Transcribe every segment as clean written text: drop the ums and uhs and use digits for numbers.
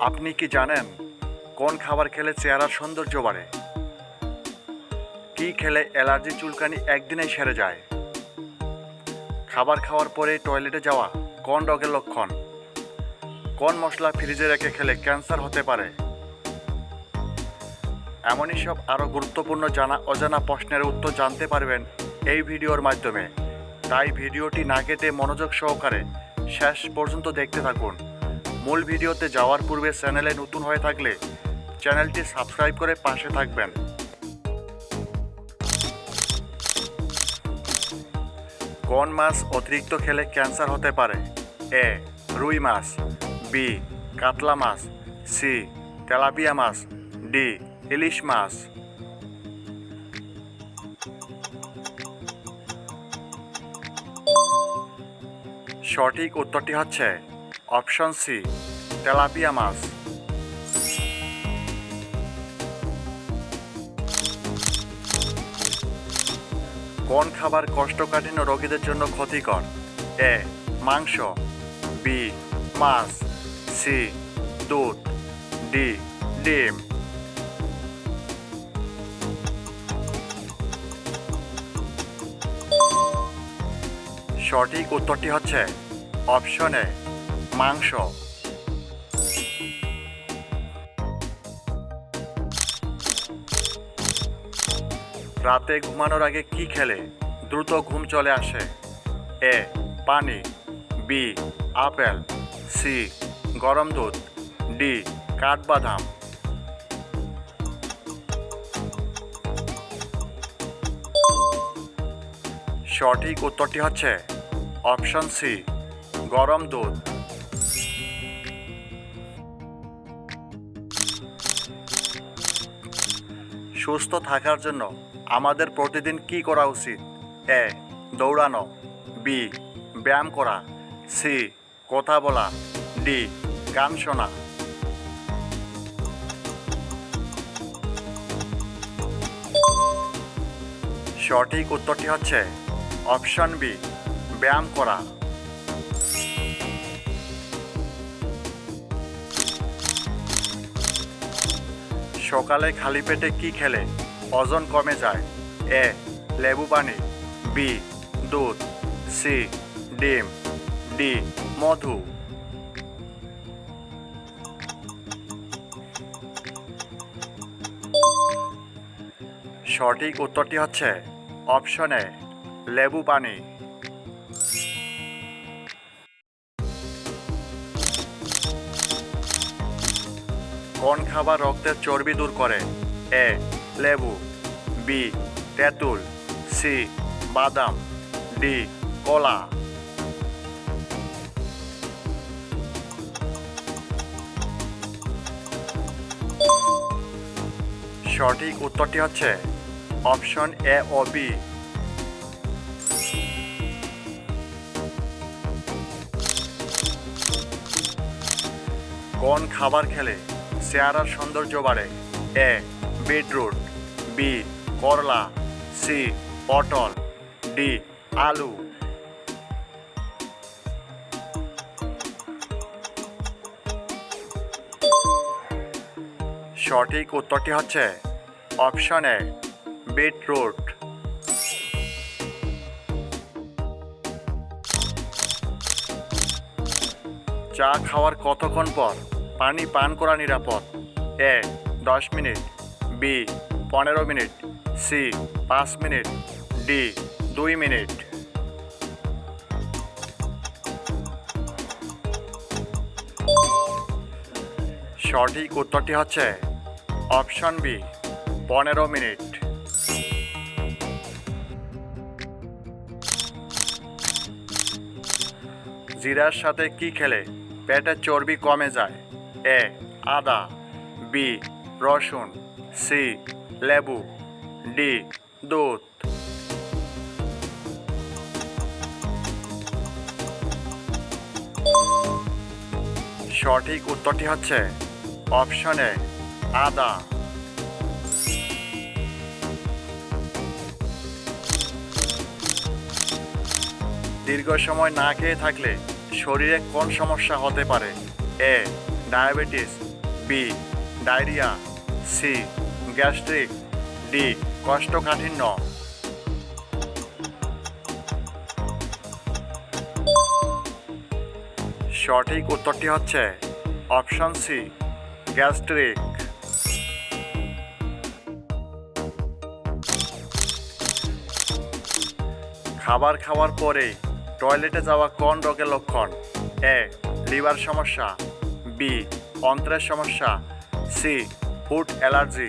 আপনি কি জানেন কোন খাবার খেলে চেহারার সৌন্দর্য বাড়ে? কি খেলে অ্যালার্জি চুলকানি একদিনেই সেরে যায়? খাবার খাওয়ার পরে টয়লেটে যাওয়া কোন রোগের লক্ষণ? কোন মশলা ফ্রিজে রেখে খেলে ক্যান্সার হতে পারে? এমনই সব আরও গুরুত্বপূর্ণ জানা অজানা প্রশ্নের উত্তর জানতে পারবেন এই ভিডিওর মাধ্যমে। তাই ভিডিওটি না কেটে মনোযোগ সহকারে শেষ পর্যন্ত দেখতে থাকুন। মূল ভিডিওতে যাওয়ার পূর্বে চ্যানেলে নতুন হয়ে থাকলে চ্যানেলটি সাবস্ক্রাইব করে পাশে থাকবেন। কোন মাছ অতিরিক্ত খেলে ক্যান্সার হতে পারে? এ. রুই মাছ, বি. কাতলা মাছ, সি. তেলাপিয়া মাছ, ডি. ইলিশ মাছ। সঠিক উত্তরটি হচ্ছে অপশন সি, তেলাপিয়া মাছ। কোন খাবার কোষ্ঠকাঠিন্য রোগীদের জন্য ক্ষতিকর? এ. মাংস, বি. মাছ, সি. দুধ, ডি. ডিম। সঠিক উত্তরটি হচ্ছে অপশন এ, মাংস। রাতে ঘুমানোর আগে কি খেলে দ্রুত ঘুম চলে আসে? এ. পানি, বি. Apple, C. গরম দুধ, ডি. কাঠবাদাম। সঠিক উত্তরটি হচ্ছে অপশন সি, গরম দুধ। সুস্থ থাকার জন্য আমাদের প্রতিদিন কি করা উচিত? এ. দৌড়ানো, বি. ব্যায়াম করা, সি. কথা বলা, ডি. গান শোনা। সঠিক উত্তরটি হচ্ছে অপশন বি, ব্যায়াম করা। সকালে খালি পেটে কি খেলে ওজন কমে যায়? এ. লেবু পানি, বি. দুধ, সি. ডিম, ডি. মধু। সঠিক উত্তরটি হচ্ছে অপশন এ, লেবু পানি। কোন খাবার রক্তের চর্বি দূর করে? এ. লেবু, বি. তেঁতুল, সি. বাদাম, ডি. কলা। সঠিক উত্তরটি হচ্ছে অপশন এ ও বি। কোন খাবার খেলে চেহারার সৌন্দর্য বাড়ে? এ. Beetroot, B. করলা, সি. পটল, ডি. আলু। সঠিক উত্তরটি হচ্ছে অপশন এ, বিটরুট। চা খাওয়ার কতক্ষণ পর পানি পান করা নিরাপদ? A. 10 minute, B. 15 minute, C. 5 minute, D. 2 minute. সঠিক উত্তরটি হচ্ছে অপশন বি, 15 মিনিট। জিরার সাথে কি খেলে পেটের চর্বি কমে যায়? এ. আদা, বি. রসুন, সি. লেবু, ডি. দুধ। সঠিক উত্তরটি হচ্ছে অপশন এ, আদা। দীর্ঘ সময় না খেয়ে থাকলে শরীরে কোন সমস্যা হতে পারে? A. Diabetes, B diarrhoea, C gastric, D কোষ্ঠকাঠিন্য। সঠিক উত্তরটি হচ্ছে অপশন সি গ্যাস্ট্রিক। খাবার খাওয়ার পরে টয়লেটে যাওয়া কোন রোগের লক্ষণ? এ লিভার সমস্যা, বি অন্ত্রের সমস্যা, sea food allergy,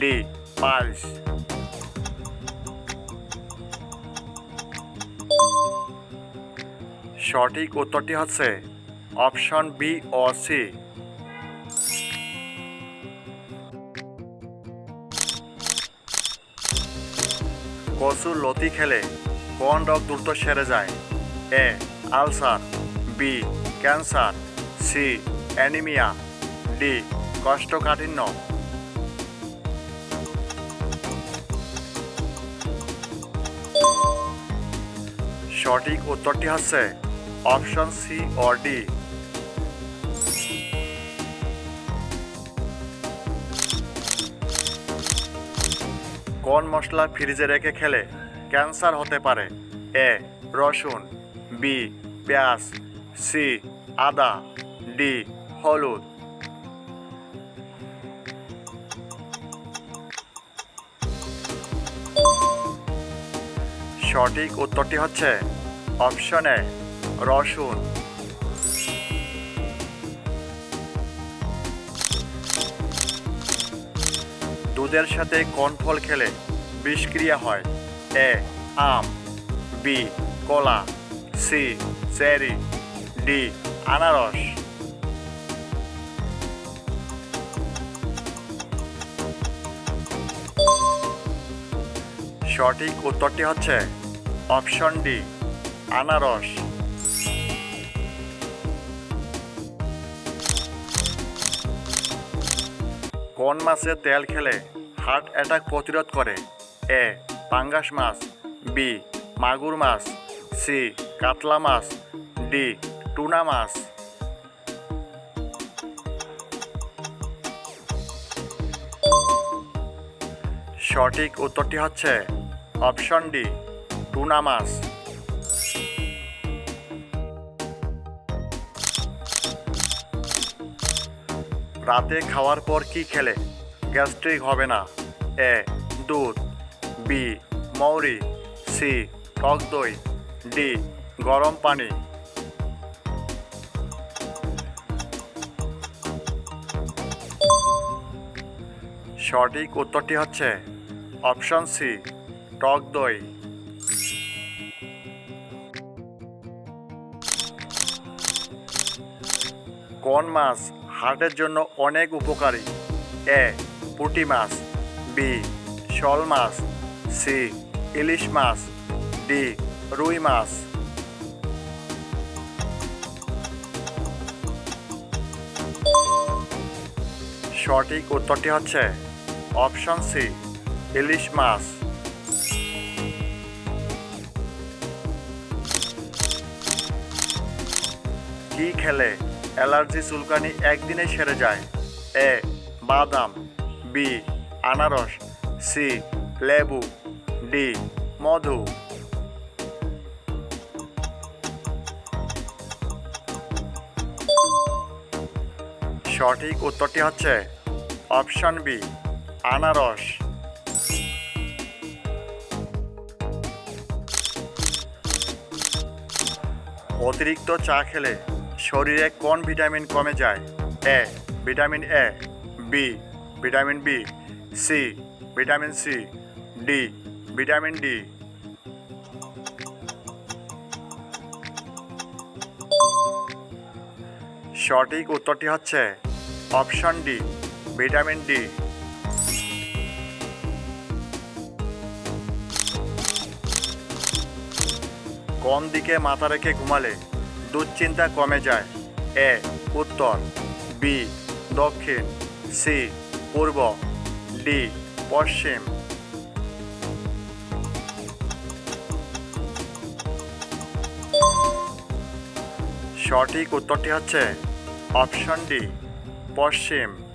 D piles. সঠিক উত্তরটি হচ্ছে অপশন বি ও সি। কচুর লতি খেলে কোন রোগ দ্রুত সেরে যায়? A ulcer, B cancer, C anaemia, D কোষ্ঠকাঠিন্য। সঠিক উত্তরটি হচ্ছে অপশন সি ও ডি। কোন মশলা ফ্রিজে রেখে খেলে ক্যান্সার হতে পারে? এ রসুন, বি পেঁয়াজ, সি আদা, ডি হলুদ। সঠিক উত্তরটি হচ্ছে অপশন এ রসুন। দুধের সাথে কোন ফল খেলে বিষক্রিয়া হয়? এ আম, বি কলা, সি চেরি, ডি আনারস। সঠিক উত্তরটি হচ্ছে অপশন ডি আনারস। কোন মাছের তেল খেলে হার্ট অ্যাটাক প্রতিরোধ করে? এ পাঙ্গাস মাছ, বি মাগুর মাছ, সি কাতলা মাছ, ডি টুনা মাছ। সঠিক উত্তরটি হচ্ছে অপশন ডি টুনা মাছ। রাতে খাওয়ার পর কি খেলে গ্যাস্ট্রিক হবে না? এ দুধ, বি মৌরি, সি টক দই, ডি গরম পানি। সঠিক উত্তরটি হচ্ছে অপশন সি টক দই। কোন মাছ হার্টের জন্য অনেক উপকারী? এ পুঁটি মাছ, বি শোল মাছ, সি ইলিশ মাছ, ডি রুই মাছ। সঠিক উত্তরটি হচ্ছে অপশন সি ইলিশ মাছ। কি খেলে অ্যালার্জি চুলকানি একদিনে সেরে যায়? এ বাদাম, বি আনারস, সি লেবু, ডি মধু। সঠিক উত্তরটি হচ্ছে অপশন বি আনারস। অতিরিক্ত চা খেলে শরীরে কোন ভিটামিন কমে যায়? A vitamin A, B vitamin B, C vitamin C, D vitamin D. সঠিক উত্তরটি হচ্ছে অপশন ডি ভিটামিন ডি। কোন দিকে মাথা রেখে ঘুমালে দুশ্চিন্তা কমে যায়? এ উত্তর, বি দক্ষিণ, সি পূর্ব, ডি পশ্চিম। সঠিক উত্তরটি হচ্ছে অপশন ডি পশ্চিম।